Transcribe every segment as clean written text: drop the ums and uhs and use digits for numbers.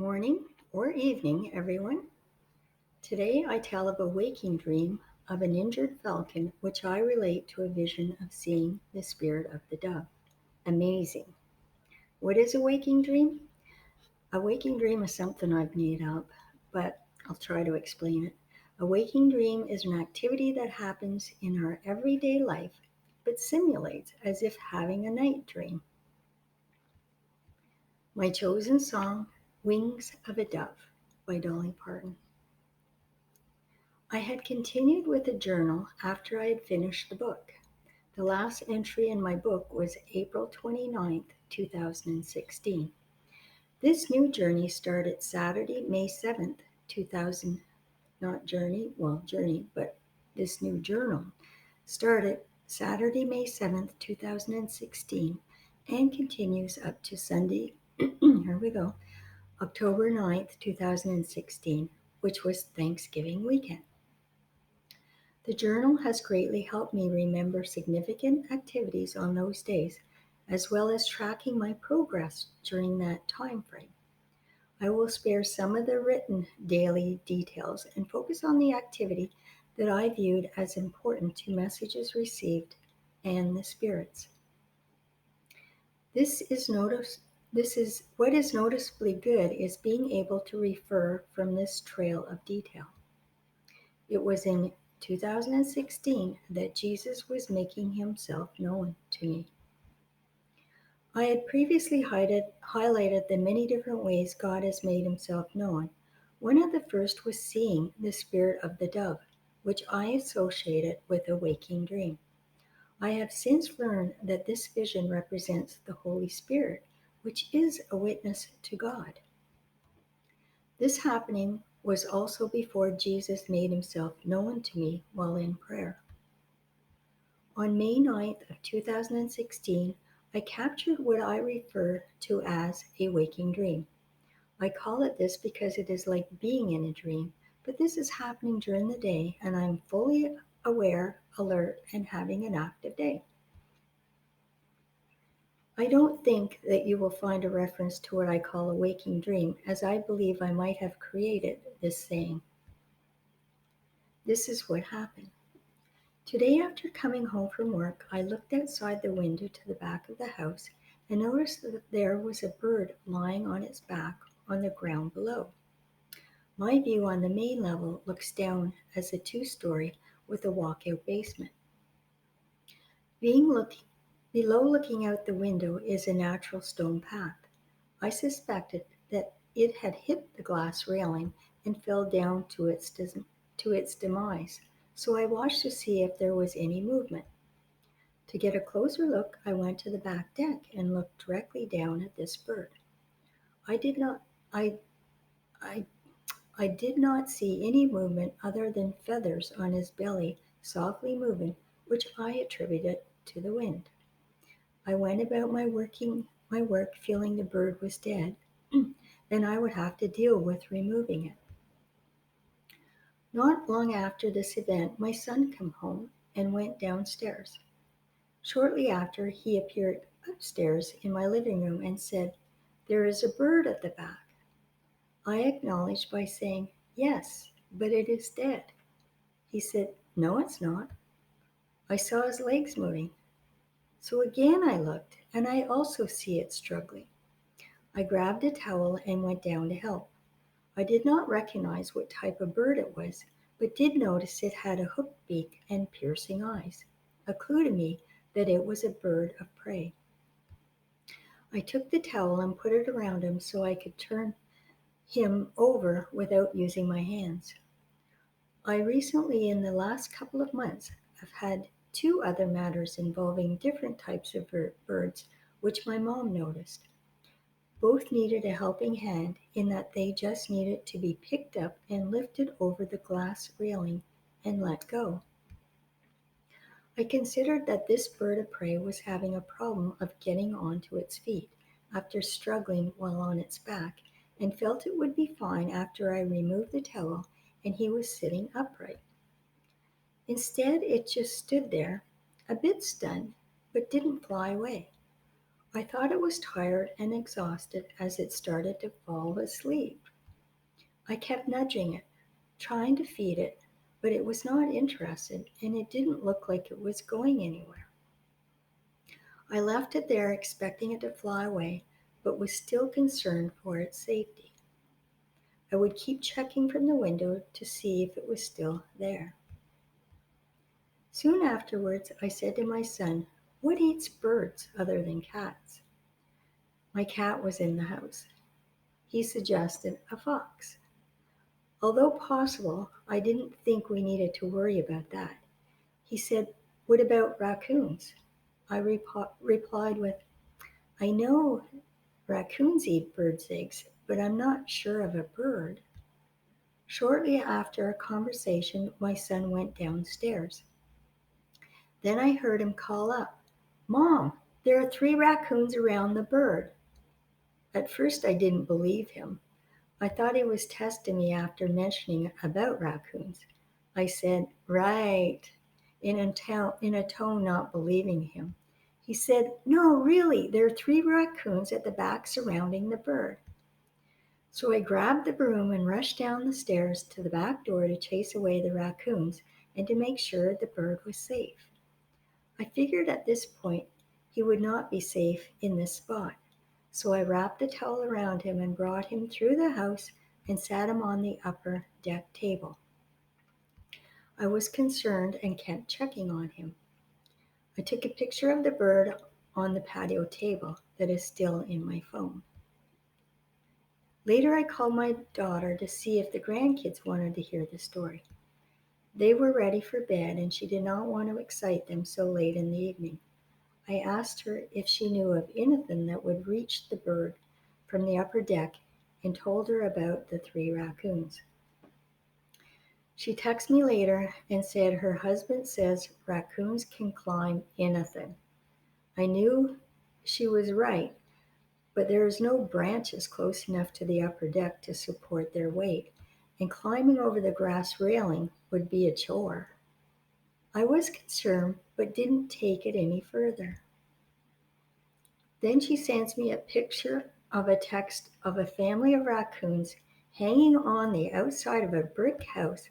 Morning or evening, everyone. Today I tell of a waking dream of an injured falcon, which I relate to a vision of seeing the spirit of the dove. Amazing. What is a waking dream? A waking dream is something I've made up, but I'll try to explain it. A waking dream is an activity that happens in our everyday life, but simulates as if having a night dream. My chosen song, Wings of a Dove by Dolly Parton. I had continued with a journal after I had finished the book. The last entry in my book was April 29th, 2016. This new journey started Saturday, May 7th, 2000, not journey, well, journey, but this new journal started Saturday, May 7th, 2016, and continues up to Sunday, here we go, October 9th, 2016, which was Thanksgiving weekend. The journal has greatly helped me remember significant activities on those days, as well as tracking my progress during that time frame. I will spare some of the written daily details and focus on the activity that I viewed as important to messages received and the spirits. This is notice this is what is noticeably good is being able to refer from this trail of detail. It was in 2016 that Jesus was making himself known to me. I had previously highlighted the many different ways God has made himself known. One of the first was seeing the spirit of the dove, which I associated with a waking dream. I have since learned that this vision represents the Holy Spirit, which is a witness to God. This happening was also before Jesus made himself known to me while in prayer. On May 9th, 2016, I captured what I refer to as a waking dream. I call it this because it is like being in a dream, but this is happening during the day and I'm fully aware, alert, and having an active day. I don't think that you will find a reference to what I call a waking dream, as I believe I might have created this saying. This is what happened. Today, after coming home from work, I looked outside the window to the back of the house and noticed that there was a bird lying on its back on the ground below. My view on the main level looks down as a two-story with a walkout basement. Being below looking out the window is a natural stone path. I suspected that it had hit the glass railing and fell down to its demise, so I watched to see if there was any movement. To get a closer look, I went to the back deck and looked directly down at this bird. I did not I I I did not see any movement other than feathers on his belly softly moving, which I attributed to the wind. I went about my work feeling the bird was dead, then I would have to deal with removing it. Not long after this event, my son came home and went downstairs. Shortly after, he appeared upstairs in my living room and said, "There is a bird at the back." I acknowledged by saying, "Yes, but it is dead." He said, "No, it's not. I saw his legs moving." So again I looked, and I also see it struggling. I grabbed a towel and went down to help. I did not recognize what type of bird it was, but did notice it had a hooked beak and piercing eyes, a clue to me that it was a bird of prey. I took the towel and put it around him so I could turn him over without using my hands. I recently, in the last couple of months, have had two other matters involving different types of birds which my mom noticed. Both needed a helping hand in that they just needed to be picked up and lifted over the glass railing and let go. I considered that this bird of prey was having a problem of getting onto its feet after struggling while on its back, and felt it would be fine after I removed the towel and he was sitting upright. Instead, it just stood there, a bit stunned, but didn't fly away. I thought it was tired and exhausted as it started to fall asleep. I kept nudging it, trying to feed it, but it was not interested and it didn't look like it was going anywhere. I left it there expecting it to fly away, but was still concerned for its safety. I would keep checking from the window to see if it was still there. Soon afterwards, I said to my son, "What eats birds other than cats?" My cat was in the house. He suggested a fox. Although possible, I didn't think we needed to worry about that. He said, "What about raccoons?" I replied with, "I know raccoons eat birds' eggs, but I'm not sure of a bird." Shortly after our conversation, my son went downstairs. Then I heard him call up, "Mom, there are 3 raccoons around the bird." At first I didn't believe him. I thought he was testing me after mentioning about raccoons. I said, "Right," in a tone not believing him. He said, "No, really, there are 3 raccoons at the back surrounding the bird." So I grabbed the broom and rushed down the stairs to the back door to chase away the raccoons and to make sure the bird was safe. I figured at this point he would not be safe in this spot. So I wrapped a towel around him and brought him through the house and sat him on the upper deck table. I was concerned and kept checking on him. I took a picture of the bird on the patio table that is still in my phone. Later, I called my daughter to see if the grandkids wanted to hear the story. They were ready for bed and she did not want to excite them so late in the evening. I asked her if she knew of anything that would reach the bird from the upper deck and told her about the 3 raccoons. She texted me later and said her husband says raccoons can climb anything. I knew she was right, but there is no branches close enough to the upper deck to support their weight, and climbing over the grass railing would be a chore. I was concerned but didn't take it any further. Then she sends me a picture of a text of a family of raccoons hanging on the outside of a brick house,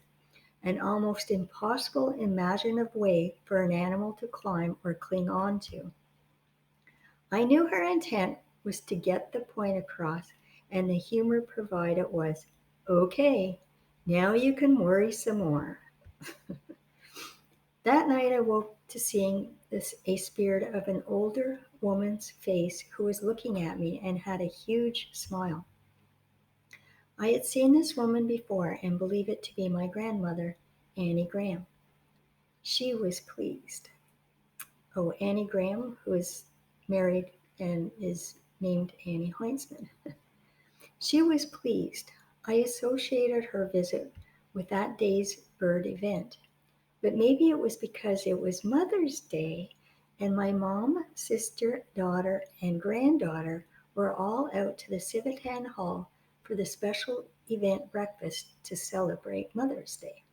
an almost impossible imaginative way for an animal to climb or cling on to. I knew her intent was to get the point across, and the humor provided was, "Okay, now you can worry some more." That night I woke to seeing a spirit of an older woman's face who was looking at me and had a huge smile. I had seen this woman before and believed it to be my grandmother, Annie Graham. She was pleased. Oh, Annie Graham, who is married and is named Annie Heinzman. She was pleased. I associated her visit with that day's bird event. But maybe it was because it was Mother's Day and my mom, sister, daughter, and granddaughter were all out to the Civitan Hall for the special event breakfast to celebrate Mother's Day.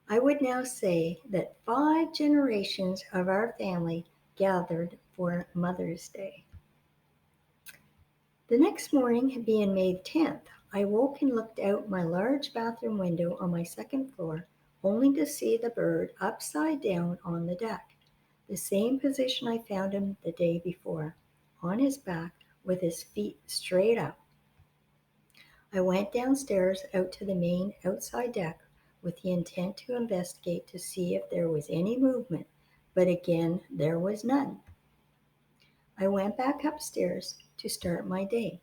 I would now say that 5 generations of our family gathered for Mother's Day. The next morning, being May 10th, I woke and looked out my large bathroom window on my second floor, only to see the bird upside down on the deck, the same position I found him the day before, on his back with his feet straight up. I went downstairs out to the main outside deck with the intent to investigate to see if there was any movement, but again there was none. I went back upstairs to start my day.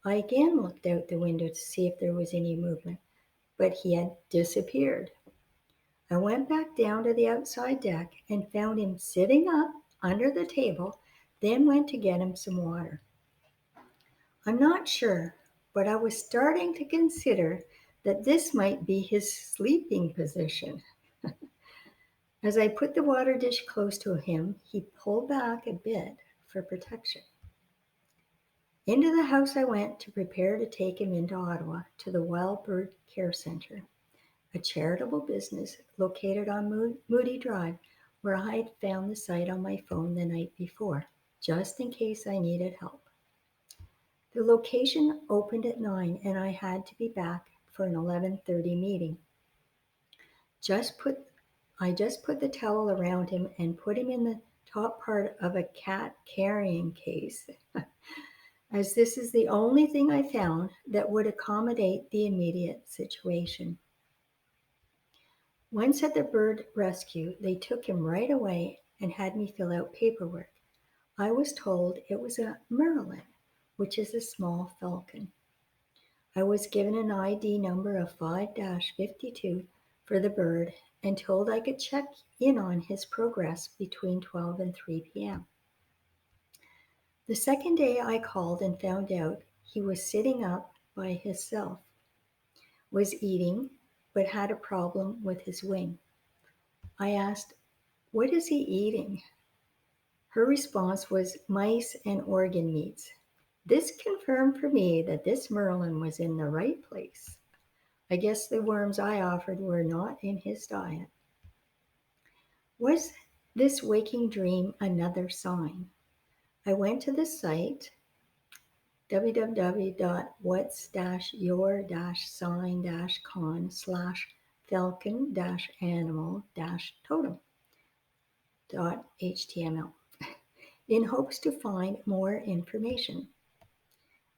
I again looked out the window to see if there was any movement, but he had disappeared. I went back down to the outside deck and found him sitting up under the table, then went to get him some water. I'm not sure, but I was starting to consider that this might be his sleeping position. As I put the water dish close to him, he pulled back a bit for protection. Into the house I went to prepare to take him into Ottawa to the Wild Bird Care Centre, a charitable business located on Moody Drive where I had found the site on my phone the night before, just in case I needed help. The location opened at 9 and I had to be back for an 11:30 meeting. Just put I just put the towel around him and put him in the top part of a cat carrying case, as this is the only thing I found that would accommodate the immediate situation. Once at the bird rescue, they took him right away and had me fill out paperwork. I was told it was a merlin, which is a small falcon. I was given an ID number of 5-52 for the bird and told I could check in on his progress between 12 and 3 p.m. The second day I called and found out he was sitting up by himself, was eating, but had a problem with his wing. I asked, "What is he eating?" Her response was mice and organ meats. This confirmed for me that this merlin was in the right place. I guess the worms I offered were not in his diet. Was this waking dream another sign? I went to the site www.whats-your-sign-con/falcon-animal-totem.html in hopes to find more information.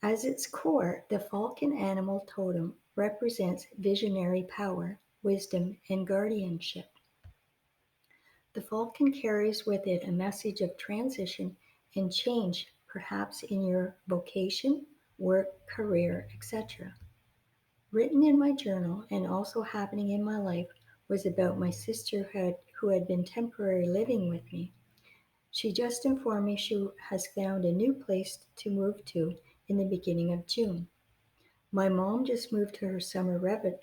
As its core, the falcon animal totem represents visionary power, wisdom, and guardianship. The falcon carries with it a message of transition and change, perhaps in your vocation, work, career, etc. Written in my journal and also happening in my life was about my sister who had been temporarily living with me. She just informed me she has found a new place to move to in the beginning of June. My mom just moved to her summer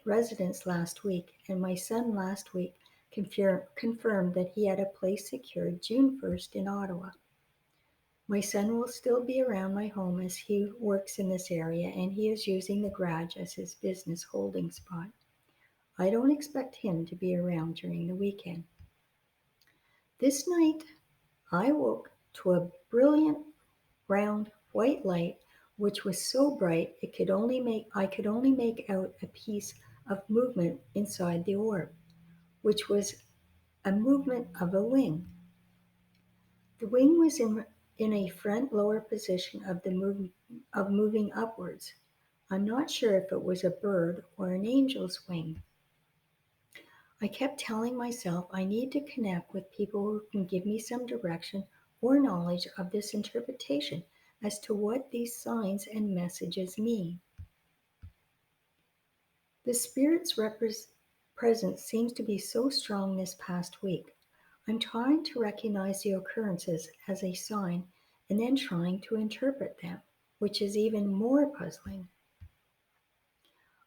residence last week, and my son last week confirmed that he had a place secured June 1st in Ottawa. My son will still be around my home as he works in this area and he is using the garage as his business holding spot. I don't expect him to be around during the weekend. This night, I woke to a brilliant round white light which was so bright I could only make out a piece of movement inside the orb, which was a movement of a wing. The wing was in a front lower position of moving upwards. I'm not sure if it was a bird or an angel's wing. I kept telling myself I need to connect with people who can give me some direction or knowledge of this interpretation as to what these signs and messages mean. The Spirit's presence seems to be so strong this past week. I'm trying to recognize the occurrences as a sign and then trying to interpret them, which is even more puzzling.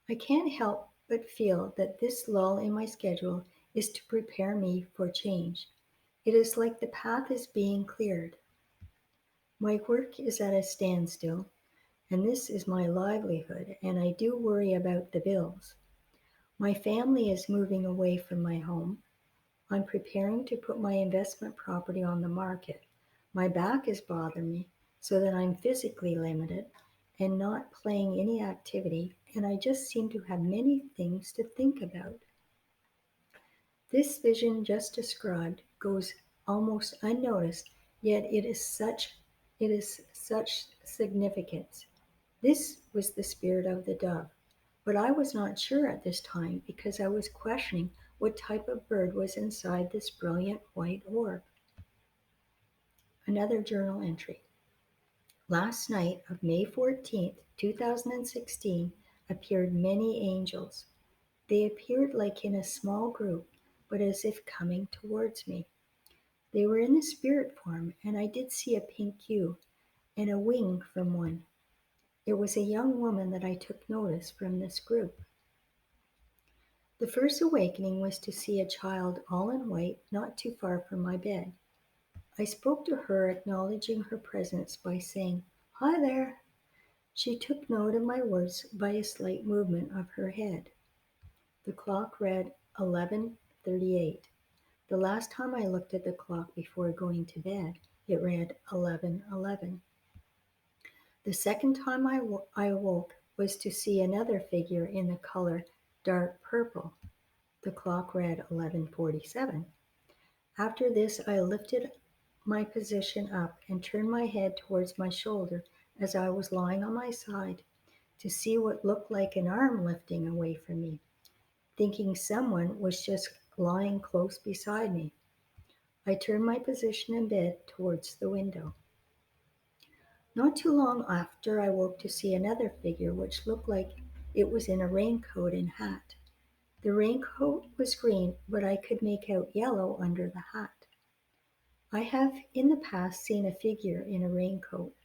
I can't help but feel that this lull in my schedule is to prepare me for change. It is like the path is being cleared. My work is at a standstill, and this is my livelihood, and I do worry about the bills. My family is moving away from my home. I'm preparing to put my investment property on the market. My back is bothering me so that I'm physically limited and not playing any activity, and I just seem to have many things to think about. This vision just described goes almost unnoticed, yet it is such significance. This was the spirit of the dove, but I was not sure at this time because I was questioning what type of bird was inside this brilliant white orb. Another journal entry. Last night of May 14th, 2016, appeared many angels. They appeared like in a small group, but as if coming towards me. They were in the spirit form, and I did see a pink hue and a wing from one. It was a young woman that I took notice from this group. The first awakening was to see a child all in white not too far from my bed. I spoke to her, acknowledging her presence by saying, "Hi there." She took note of my words by a slight movement of her head. The clock read 11:38. The last time I looked at the clock before going to bed, It read 11:11. The second time I awoke was to see another figure in the color dark purple. The clock read 11:47. After this, I lifted my position up and turned my head towards my shoulder as I was lying on my side to see what looked like an arm lifting away from me, thinking someone was just lying close beside me. I turned my position in bed towards the window. Not too long after, I woke to see another figure which looked like it was in a raincoat and hat. The raincoat was green, but I could make out yellow under the hat. I have in the past seen a figure in a raincoat.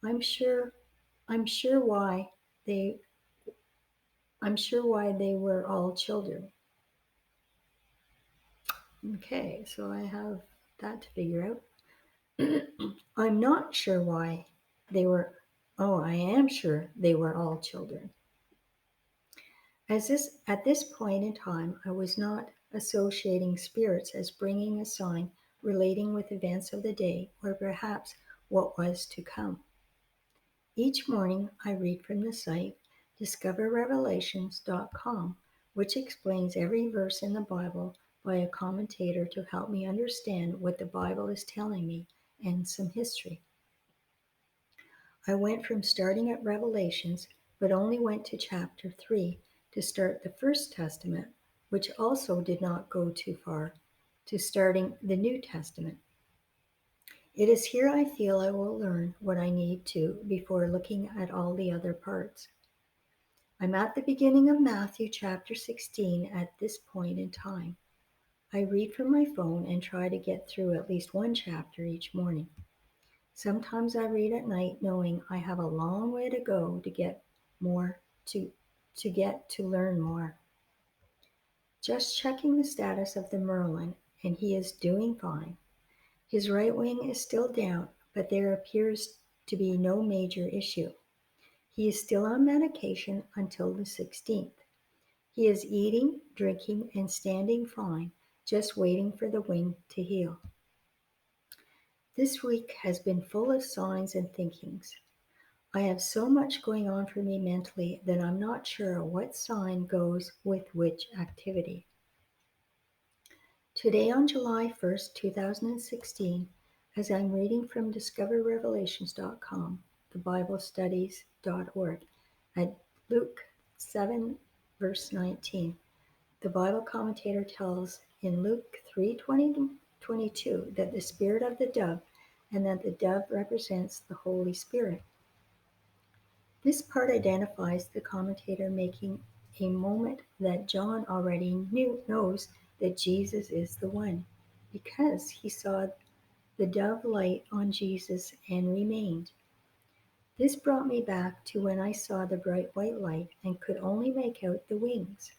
I'm sure I'm sure why they I'm sure why they were all children. Okay, so I have that to figure out. I'm not sure why they were I am sure they were all children. At this point in time, I was not associating spirits as bringing a sign relating with events of the day or perhaps what was to come. Each morning, I read from the site discoverrevelations.com, which explains every verse in the Bible by a commentator to help me understand what the Bible is telling me and some history. I went from starting at Revelations, but only went to chapter 3 to start the First Testament, which also did not go too far, to starting the New Testament. It is here I feel I will learn what I need to before looking at all the other parts. I'm at the beginning of Matthew chapter 16 at this point in time. I read from my phone and try to get through at least one chapter each morning. Sometimes I read at night knowing I have a long way to go to get more to get to learn more. Just checking the status of the Merlin, and he is doing fine. His right wing is still down, but there appears to be no major issue. He is still on medication until the 16th. He is eating, drinking, and standing fine, just waiting for the wing to heal. This week has been full of signs and thinkings. I have so much going on for me mentally that I'm not sure what sign goes with which activity. Today on July 1st, 2016, as I'm reading from discoverrevelations.com, thebiblestudies.org, at Luke 7, verse 19, the Bible commentator tells in Luke 3:22 that the spirit of the dove and that the dove represents the Holy Spirit. This part identifies the commentator making a moment that John already knows that Jesus is the one, because he saw the dove light on Jesus and remained. This brought me back to when I saw the bright white light and could only make out the wings.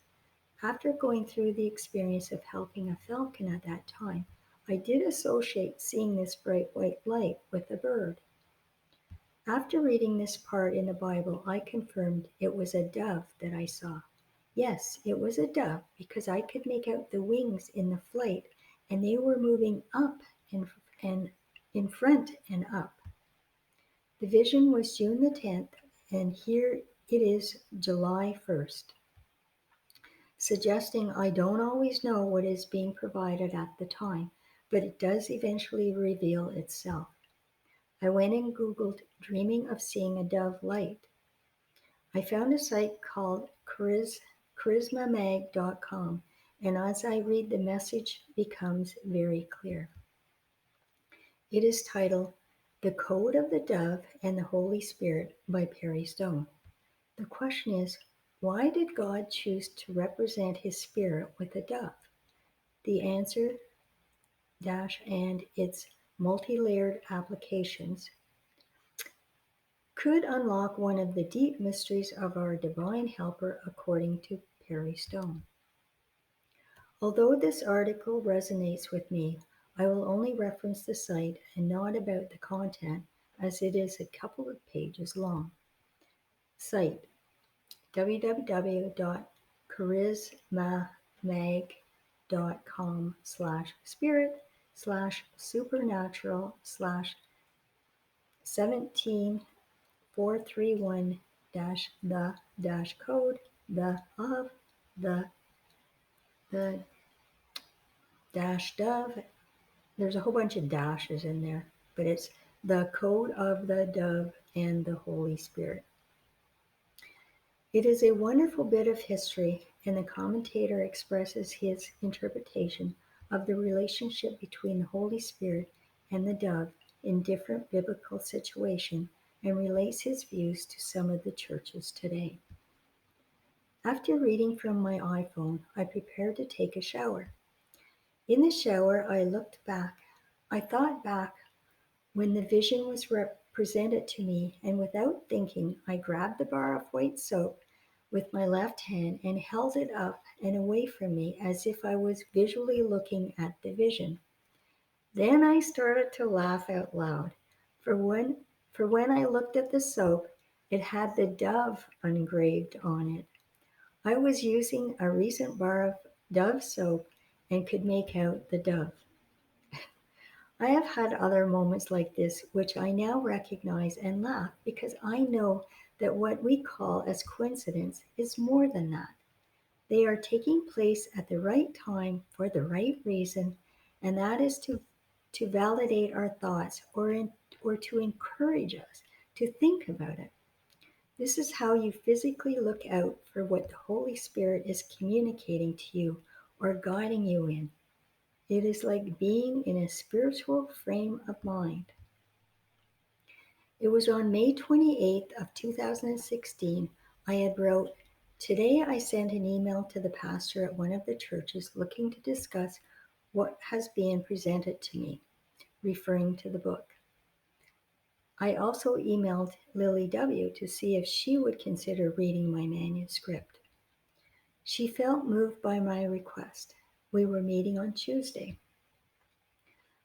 After going through the experience of helping a falcon at that time, I did associate seeing this bright white light with a bird. After reading this part in the Bible, I confirmed it was a dove that I saw. Yes, it was a dove because I could make out the wings in the flight and they were moving up and in front and up. The vision was June the 10th, and here it is July 1st, suggesting I don't always know what is being provided at the time, but it does eventually reveal itself. I went and Googled dreaming of seeing a dove light. I found a site called charismamag.com, and as I read, the message becomes very clear. It is titled The Code of the Dove and the Holy Spirit by Perry Stone. The question is, why did God choose to represent his spirit with a dove? The answer and its multi-layered applications could unlock one of the deep mysteries of our divine helper, according to Perry Stone. Although this article resonates with me, I will only reference the site and not about the content, as it is a couple of pages long. Site www.charismamag.com/spirit /supernatural/17431 the code the of the dove. There's a whole bunch of dashes in there, but it's the code of the dove and the Holy Spirit. It is a wonderful bit of history, and the commentator expresses his interpretation of the relationship between the Holy Spirit and the dove in different biblical situations and relates his views to some of the churches today. After reading from my iPhone, I prepared to take a shower. In the shower, I looked back. I thought back when the vision was presented to me, and without thinking, I grabbed the bar of white soap with my left hand and held it up and away from me as if I was visually looking at the vision. Then I started to laugh out loud, for when I looked at the soap, it had the dove engraved on it. I was using a recent bar of Dove soap and could make out the dove. I have had other moments like this, which I now recognize and laugh because I know that what we call as coincidence is more than that. They are taking place at the right time for the right reason, and that is to validate our thoughts or to encourage us to think about it. This is how you physically look out for what the Holy Spirit is communicating to you or guiding you in. It is like being in a spiritual frame of mind. It was on May 28th of 2016 I had wrote, "Today I sent an email to the pastor at one of the churches looking to discuss what has been presented to me," referring to the book. I also emailed Lily W. to see if she would consider reading my manuscript. She felt moved by my request. We were meeting on Tuesday.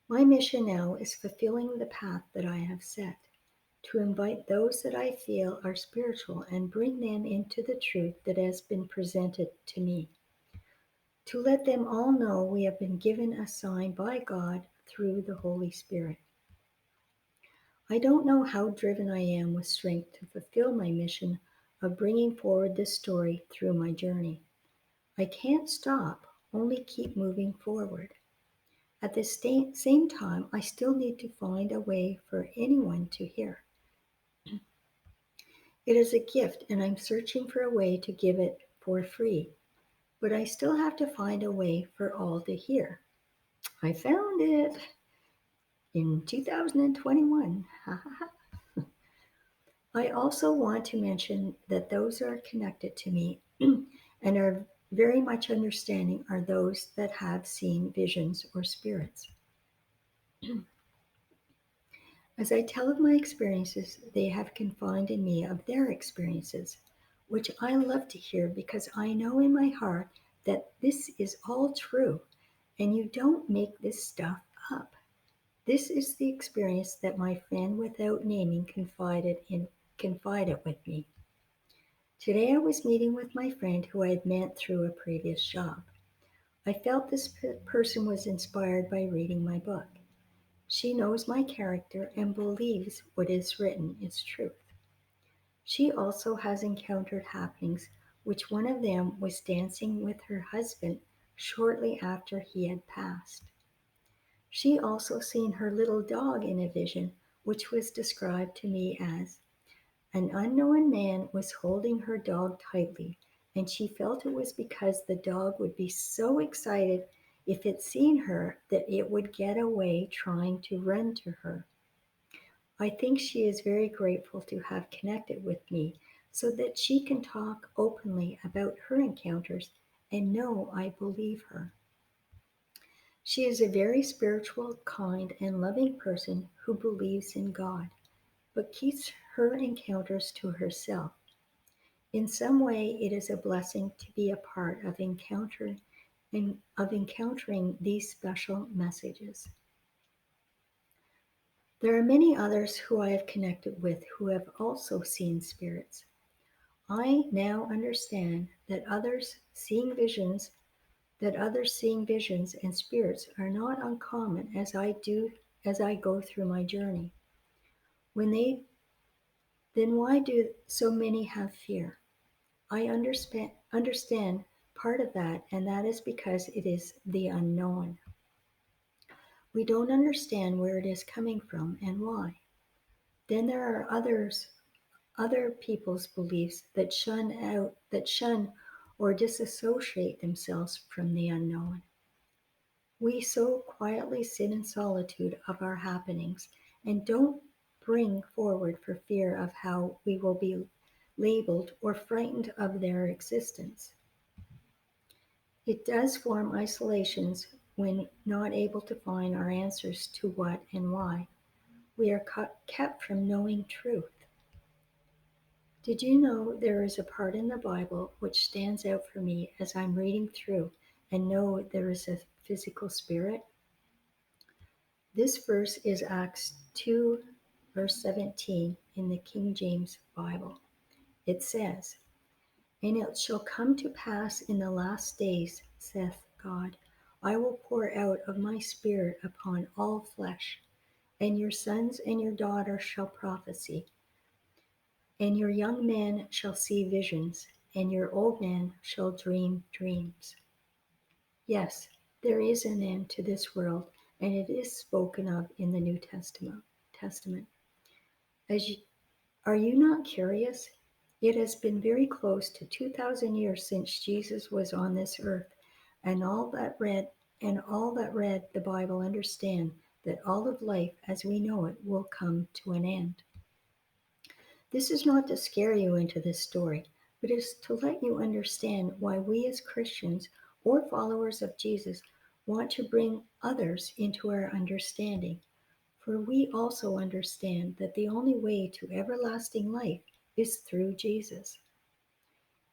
My mission now is fulfilling the path that I have set, to invite those that I feel are spiritual and bring them into the truth that has been presented to me. To let them all know we have been given a sign by God through the Holy Spirit. I don't know how driven I am with strength to fulfill my mission of bringing forward this story through my journey. I can't stop, only keep moving forward. At the same time, I still need to find a way for anyone to hear. It is a gift, and I'm searching for a way to give it for free, but I still have to find a way for all to hear. I found it in 2021. I also want to mention that those that are connected to me and are very much understanding are those that have seen visions or spirits. As I tell of my experiences, they have confided in me of their experiences, which I love to hear because I know in my heart that this is all true and you don't make this stuff up. This is the experience that my friend without naming confided with me. Today I was meeting with my friend who I had met through a previous job. I felt this person was inspired by reading my book. She knows my character and believes what is written is truth. She also has encountered happenings, which one of them was dancing with her husband shortly after he had passed. She also seen her little dog in a vision, which was described to me as an unknown man was holding her dog tightly, and she felt it was because the dog would be so excited if it seen her that it would get away trying to run to her. I think she is very grateful to have connected with me so that she can talk openly about her encounters and know I believe her. She is a very spiritual, kind, and loving person who believes in God, but keeps her encounters to herself. In some way, it is a blessing to be a part of encountering these special messages. There are many others who I have connected with who have also seen spirits. I now understand that others seeing visions that others seeing visions and spirits are not uncommon as I go through my journey. When they then why do so many have fear? I understand part of that, and that is because it is the unknown. We don't understand where it is coming from and why. Then there are other people's beliefs that shun or disassociate themselves from the unknown. We so quietly sit in solitude of our happenings and don't bring forward for fear of how we will be labeled or frightened of their existence. It does form isolations when not able to find our answers to what and why. We are kept from knowing truth. Did you know there is a part in the Bible which stands out for me as I'm reading through and know there is a physical spirit? This verse is Acts 2, verse 17 in the King James Bible. It says, "And it shall come to pass in the last days, saith God, I will pour out of my Spirit upon all flesh, and your sons and your daughters shall prophesy, and your young men shall see visions, and your old men shall dream dreams." Yes, there is an end to this world, and it is spoken of in the New Testament. As you, are you not curious? It has been very close to 2,000 years since Jesus was on this earth, and all that read the Bible understand that all of life as we know it will come to an end. This is not to scare you into this story, but is to let you understand why we as Christians or followers of Jesus want to bring others into our understanding. For we also understand that the only way to everlasting life is through Jesus.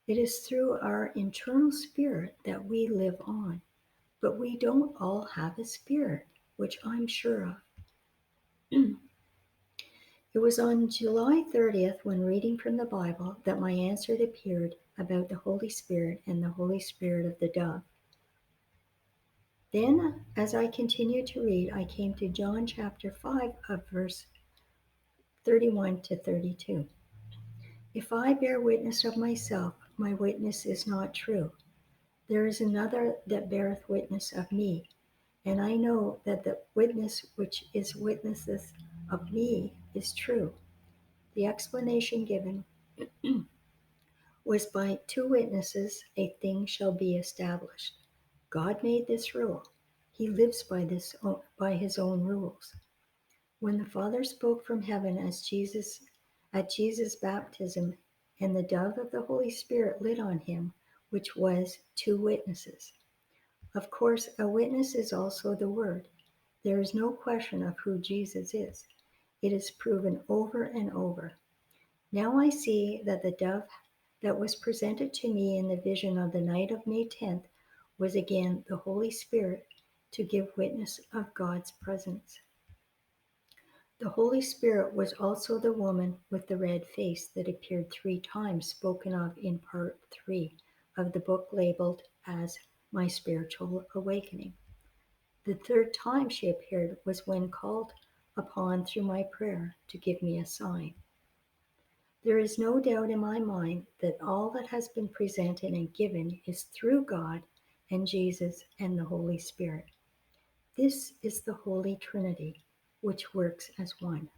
It is through our internal spirit that we live on, but we don't all have a spirit, which I'm sure of. It was on July 30th, when reading from the Bible, that my answer appeared about the Holy Spirit and the Holy Spirit of the dove. Then, as I continued to read, I came to John chapter 5 of verse 31 to 32. "If I bear witness of myself, my witness is not true. There is another that beareth witness of me, and I know that the witness which is witnesseth of me is true." The explanation given was, "By two witnesses a thing shall be established." God made this rule. He lives by his own rules. When the Father spoke from heaven at Jesus' baptism, and the dove of the Holy Spirit lit on him, which was two witnesses. Of course, a witness is also the Word. There is no question of who Jesus is. It is proven over and over. Now I see that the dove that was presented to me in the vision of the night of May 10th was again the Holy Spirit to give witness of God's presence. The Holy Spirit was also the woman with the red face that appeared 3 times, spoken of in part 3 of the book labeled as My Spiritual Awakening. The third time she appeared was when called upon through my prayer to give me a sign. There is no doubt in my mind that all that has been presented and given is through God and Jesus and the Holy Spirit. This is the Holy Trinity, which works as one.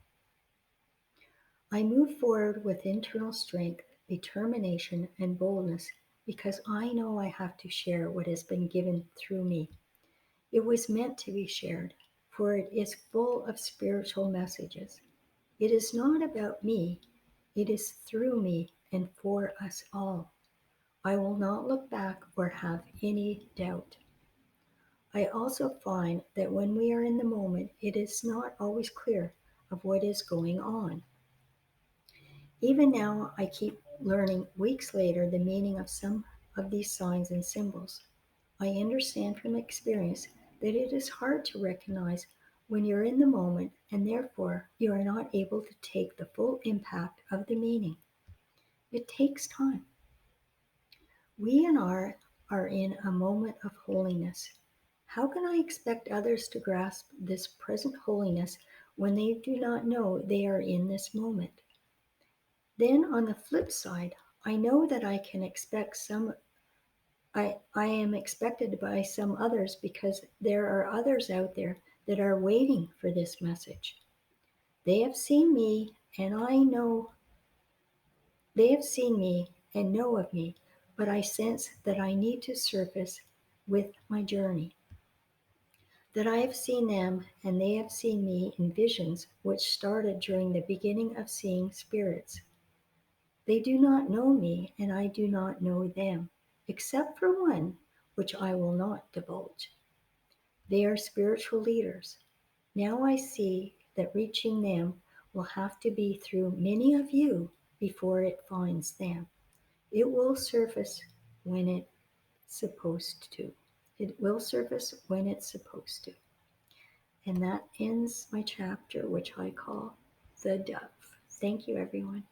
I move forward with internal strength, determination, and boldness because I know I have to share what has been given through me. It was meant to be shared, for it is full of spiritual messages. It is not about me, it is through me and for us all. I will not look back or have any doubt. I also find that when we are in the moment, it is not always clear of what is going on. Even now, I keep learning weeks later the meaning of some of these signs and symbols. I understand from experience that it is hard to recognize when you're in the moment, and therefore you are not able to take the full impact of the meaning. It takes time. We are in a moment of holiness. How can I expect others to grasp this present holiness when they do not know they are in this moment? Then on the flip side, I know that I am expected by some others because there are others out there that are waiting for this message. They have seen me and I know they have seen me and know of me, but I sense that I need to surface with my journey. That I have seen them and they have seen me in visions which started during the beginning of seeing spirits. They do not know me and I do not know them, except for one, which I will not divulge. They are spiritual leaders. Now I see that reaching them will have to be through many of you before it finds them. It will surface when it's supposed to. It will surface when it's supposed to. And that ends my chapter, which I call The Dove. Thank you, everyone.